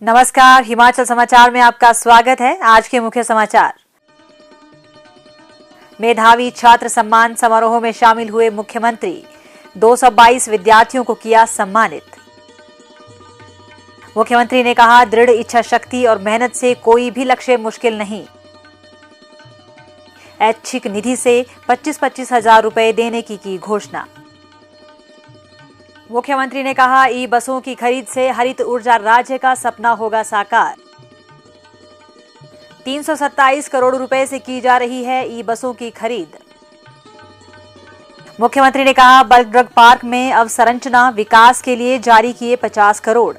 नमस्कार, हिमाचल समाचार में आपका स्वागत है। आज के मुख्य समाचार। मेधावी छात्र सम्मान समारोह में शामिल हुए मुख्यमंत्री, 222 विद्यार्थियों को किया सम्मानित। मुख्यमंत्री ने कहा, दृढ़ इच्छा शक्ति और मेहनत से कोई भी लक्ष्य मुश्किल नहीं। ऐच्छिक निधि से 25-25 हजार रुपए देने की घोषणा। मुख्यमंत्री ने कहा, ई बसों की खरीद से हरित ऊर्जा राज्य का सपना होगा साकार। 327 करोड़ रुपए से की जा रही है ई बसों की खरीद। मुख्यमंत्री ने कहा, बल्क ड्रग पार्क में अवसंरचना विकास के लिए जारी किए 50 करोड़।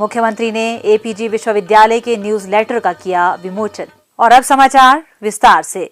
मुख्यमंत्री ने एपीजी विश्वविद्यालय के न्यूज़लेटर का किया विमोचन। और अब समाचार विस्तार से।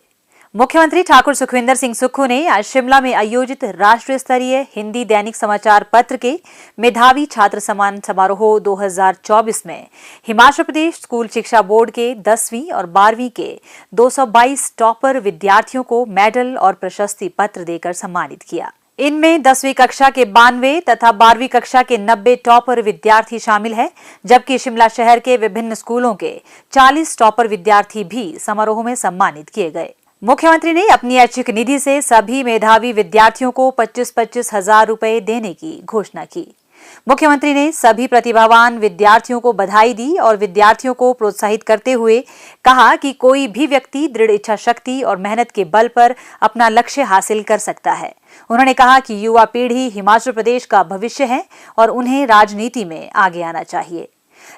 मुख्यमंत्री ठाकुर सुखविंदर सिंह सुक्खू ने आज शिमला में आयोजित राष्ट्रीय स्तरीय हिंदी दैनिक समाचार पत्र के मेधावी छात्र सम्मान समारोह 2024 में हिमाचल प्रदेश स्कूल शिक्षा बोर्ड के 10वीं और 12वीं के 222 टॉपर विद्यार्थियों को मेडल और प्रशस्ति पत्र देकर सम्मानित किया। इनमें 10वीं कक्षा के 92 तथा 12वीं कक्षा के 90 टॉपर विद्यार्थी शामिल है, जबकि शिमला शहर के विभिन्न स्कूलों के 40 टॉपर विद्यार्थी भी समारोह में सम्मानित किए गए। मुख्यमंत्री ने अपनी ऐच्छिक निधि से सभी मेधावी विद्यार्थियों को 25-25 हजार रुपए देने की घोषणा की। मुख्यमंत्री ने सभी प्रतिभावान विद्यार्थियों को बधाई दी और विद्यार्थियों को प्रोत्साहित करते हुए कहा कि कोई भी व्यक्ति दृढ़ इच्छा शक्ति और मेहनत के बल पर अपना लक्ष्य हासिल कर सकता है। उन्होंने कहा कि युवा पीढ़ी हिमाचल प्रदेश का भविष्य है और उन्हें राजनीति में आगे आना चाहिए।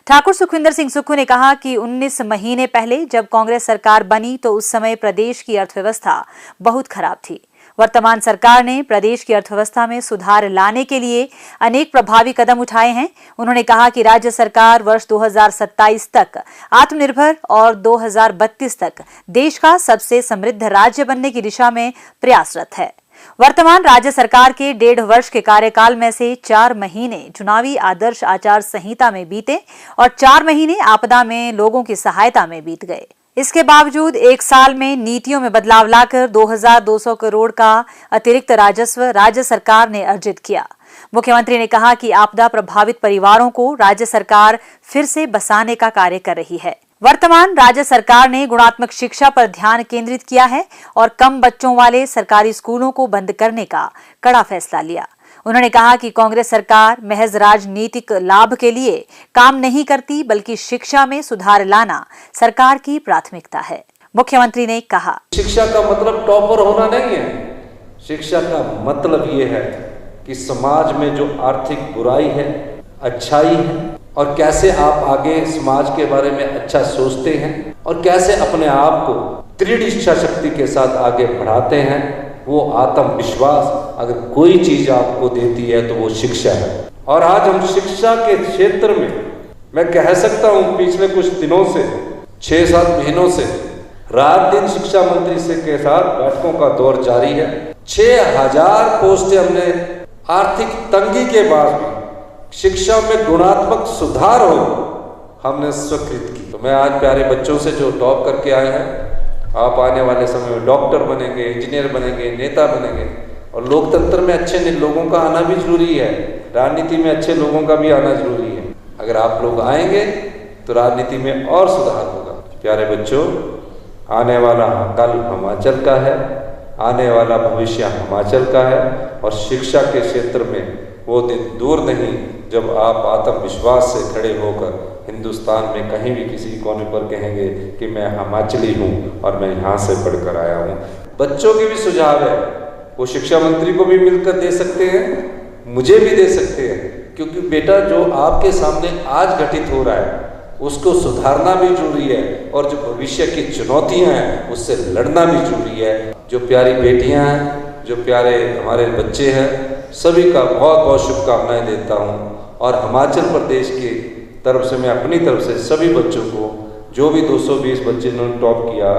ठाकुर सुखविंदर सिंह सुक्खू ने कहा कि 19 महीने पहले जब कांग्रेस सरकार बनी तो उस समय प्रदेश की अर्थव्यवस्था बहुत खराब थी। वर्तमान सरकार ने प्रदेश की अर्थव्यवस्था में सुधार लाने के लिए अनेक प्रभावी कदम उठाए हैं। उन्होंने कहा कि राज्य सरकार वर्ष 2027 तक आत्मनिर्भर और 2032 तक देश का सबसे समृद्ध राज्य बनने की दिशा में प्रयासरत है। वर्तमान राज्य सरकार के 1.5 वर्ष के कार्यकाल में से 4 महीने चुनावी आदर्श आचार संहिता में बीते और 4 महीने आपदा में लोगों की सहायता में बीत गए। इसके बावजूद 1 साल में नीतियों में बदलाव लाकर 2200 करोड़ का अतिरिक्त राजस्व राज्य सरकार ने अर्जित किया। मुख्यमंत्री ने कहा कि आपदा प्रभावित परिवारों को राज्य सरकार फिर से बसाने का कार्य कर रही है। वर्तमान राज्य सरकार ने गुणात्मक शिक्षा पर ध्यान केंद्रित किया है और कम बच्चों वाले सरकारी स्कूलों को बंद करने का कड़ा फैसला लिया। उन्होंने कहा कि कांग्रेस सरकार महज राजनीतिक लाभ के लिए काम नहीं करती, बल्कि शिक्षा में सुधार लाना सरकार की प्राथमिकता है। मुख्यमंत्री ने कहा, शिक्षा का मतलब टॉपर होना नहीं है। शिक्षा का मतलब ये है कि समाज में जो आर्थिक बुराई है, अच्छाई है और कैसे आप आगे समाज के बारे में अच्छा सोचते हैं और कैसे अपने आप को दृढ़ इच्छा शक्ति के साथ आगे बढ़ाते हैं, वो आत्मविश्वास अगर कोई चीज आपको देती है तो वो शिक्षा है। और आज हम शिक्षा के क्षेत्र में मैं कह सकता हूँ पिछले कुछ दिनों से 6-7 महीनों से रात दिन शिक्षा मंत्री से के साथ बैठकों का दौर जारी है। 6000 पोस्टें हमने आर्थिक तंगी के बाद भी शिक्षा में गुणात्मक सुधार हो हमने स्वीकृत की। तो मैं आज प्यारे बच्चों से जो टॉप करके आए हैं, आप आने वाले समय में डॉक्टर बनेंगे, इंजीनियर बनेंगे, नेता बनेंगे। और लोकतंत्र में अच्छे लोगों का आना भी जरूरी है, राजनीति में अच्छे लोगों का भी आना जरूरी है। अगर आप लोग आएंगे तो राजनीति में और सुधार होगा। प्यारे बच्चों, आने वाला कल हिमाचल का है, आने वाला भविष्य हिमाचल का है और शिक्षा के क्षेत्र में वो दिन दूर नहीं जब आप आत्मविश्वास से खड़े होकर हिंदुस्तान में कहीं भी किसी कोने पर कहेंगे कि मैं हिमाचली हूँ और मैं यहाँ से पढ़कर आया हूँ। बच्चों के भी सुझाव है, वो शिक्षा मंत्री को भी मिलकर दे सकते हैं, मुझे भी दे सकते हैं, क्योंकि बेटा जो आपके सामने आज घटित हो रहा है उसको सुधारना भी जरूरी है और जो भविष्य की चुनौतियाँ हैं उससे लड़ना भी जरूरी है। जो प्यारी बेटियाँ हैं, जो प्यारे हमारे बच्चे हैं, सभी का बहुत बहुत शुभकामनाएं देता हूं। और हिमाचल प्रदेश की तरफ से मैं अपनी तरफ से सभी बच्चों को, जो भी 220 बच्चे इन्होंने टॉप किया,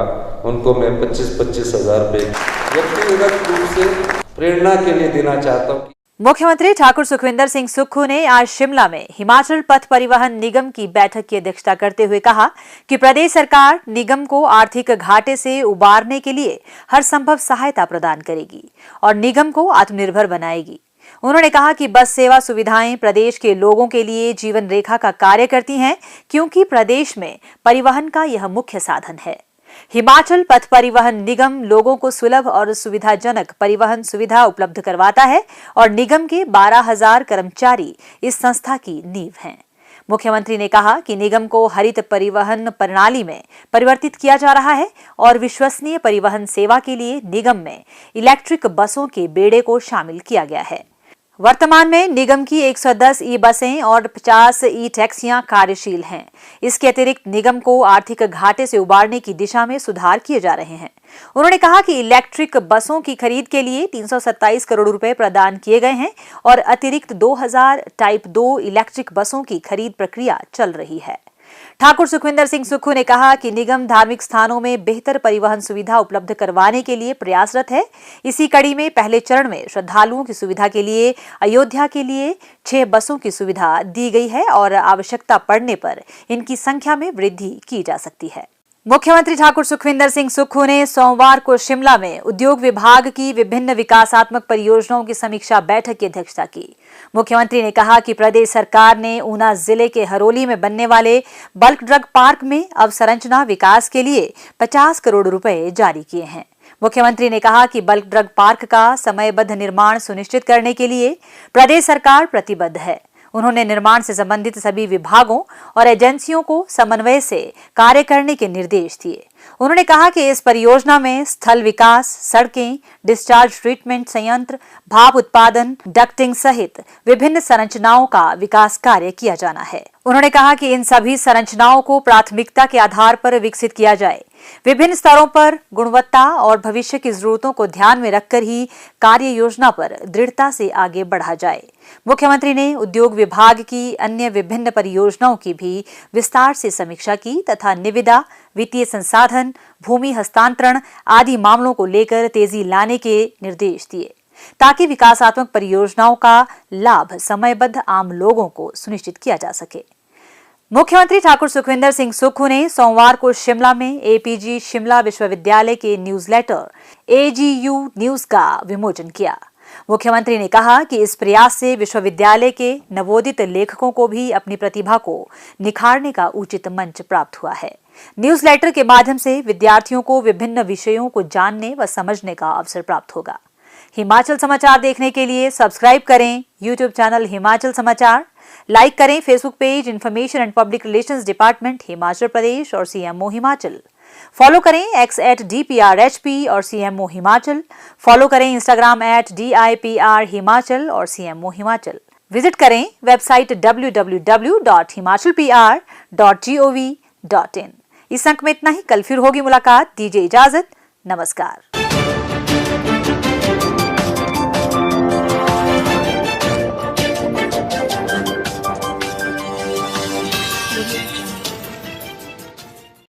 उनको मैं 25-25 हजार रुपये व्यक्तिगत रूप से प्रेरणा के लिए देना चाहता हूँ। मुख्यमंत्री ठाकुर सुखविंदर सिंह सुक्खू ने आज शिमला में हिमाचल पथ परिवहन निगम की बैठक की अध्यक्षता करते हुए कहा कि प्रदेश सरकार निगम को आर्थिक घाटे से उबारने के लिए हर संभव सहायता प्रदान करेगी और निगम को आत्मनिर्भर बनाएगी। उन्होंने कहा कि बस सेवा सुविधाएं प्रदेश के लोगों के लिए जीवन रेखा का कार्य करती हैं, क्योंकि प्रदेश में परिवहन का यह मुख्य साधन है। हिमाचल पथ परिवहन निगम लोगों को सुलभ और सुविधाजनक परिवहन सुविधा उपलब्ध करवाता है और निगम के 12,000 कर्मचारी इस संस्था की नींव हैं। मुख्यमंत्री ने कहा कि निगम को हरित परिवहन प्रणाली में परिवर्तित किया जा रहा है और विश्वसनीय परिवहन सेवा के लिए निगम में इलेक्ट्रिक बसों के बेड़े को शामिल किया गया है। वर्तमान में निगम की 110 ई बसें और 50 ई टैक्सियां कार्यशील हैं। इसके अतिरिक्त निगम को आर्थिक घाटे से उबारने की दिशा में सुधार किए जा रहे हैं। उन्होंने कहा कि इलेक्ट्रिक बसों की खरीद के लिए 327 करोड़ रुपए प्रदान किए गए हैं और अतिरिक्त 2000 टाइप 2 इलेक्ट्रिक बसों की खरीद प्रक्रिया चल रही है। ठाकुर सुखविंदर सिंह सुक्खू ने कहा कि निगम धार्मिक स्थानों में बेहतर परिवहन सुविधा उपलब्ध करवाने के लिए प्रयासरत है। इसी कड़ी में पहले चरण में श्रद्धालुओं की सुविधा के लिए अयोध्या के लिए 6 बसों की सुविधा दी गई है और आवश्यकता पड़ने पर इनकी संख्या में वृद्धि की जा सकती है। मुख्यमंत्री ठाकुर सुखविंदर सिंह सुक्खू ने सोमवार को शिमला में उद्योग विभाग की विभिन्न विकासात्मक परियोजनाओं की समीक्षा बैठक की अध्यक्षता की। मुख्यमंत्री ने कहा कि प्रदेश सरकार ने ऊना जिले के हरोली में बनने वाले बल्क ड्रग पार्क में अवसंरचना विकास के लिए 50 करोड़ रुपए जारी किए हैं। मुख्यमंत्री ने कहा कि बल्क ड्रग पार्क का समयबद्ध निर्माण सुनिश्चित करने के लिए प्रदेश सरकार प्रतिबद्ध है। उन्होंने निर्माण से संबंधित सभी विभागों और एजेंसियों को समन्वय से कार्य करने के निर्देश दिए। उन्होंने कहा कि इस परियोजना में स्थल विकास, सड़कें, डिस्चार्ज ट्रीटमेंट संयंत्र, भाप उत्पादन, डक्टिंग सहित विभिन्न संरचनाओं का विकास कार्य किया जाना है। उन्होंने कहा कि इन सभी संरचनाओं को प्राथमिकता के आधार पर विकसित किया जाए। विभिन्न स्तरों पर गुणवत्ता और भविष्य की जरूरतों को ध्यान में रखकर ही कार्य योजना पर दृढ़ता से आगे बढ़ा जाए। मुख्यमंत्री ने उद्योग विभाग की अन्य विभिन्न परियोजनाओं की भी विस्तार से समीक्षा की तथा निविदा, वित्तीय संसाधन, भूमि हस्तांतरण आदि मामलों को लेकर तेजी लाने के निर्देश दिए, ताकि विकासात्मक परियोजनाओं का लाभ समयबद्ध आम लोगों को सुनिश्चित किया जा सके। मुख्यमंत्री ठाकुर सुखविंदर सिंह सुक्खू ने सोमवार को शिमला में एपीजी शिमला विश्वविद्यालय के न्यूज़लेटर एजीयू न्यूज का विमोचन किया। मुख्यमंत्री ने कहा कि इस प्रयास से विश्वविद्यालय के नवोदित लेखकों को भी अपनी प्रतिभा को निखारने का उचित मंच प्राप्त हुआ है। न्यूज़लेटर के माध्यम से विद्यार्थियों को विभिन्न विषयों को जानने व समझने का अवसर प्राप्त होगा। हिमाचल समाचार देखने के लिए सब्सक्राइब करें यूट्यूब चैनल हिमाचल समाचार, लाइक करें Facebook page information and public relations department Himachal Pradesh और सीएमओ हिमाचल। फॉलो करें एक्स @DPRHP और सीएमओ हिमाचल। फॉलो करें इंस्टाग्राम @DIPR हिमाचल और सीएमओ हिमाचल। विजिट करें वेबसाइट www.himachalpr.gov.in। इस अंक में इतना ही। कल फिर होगी मुलाकात। दीजिए इजाजत। नमस्कार।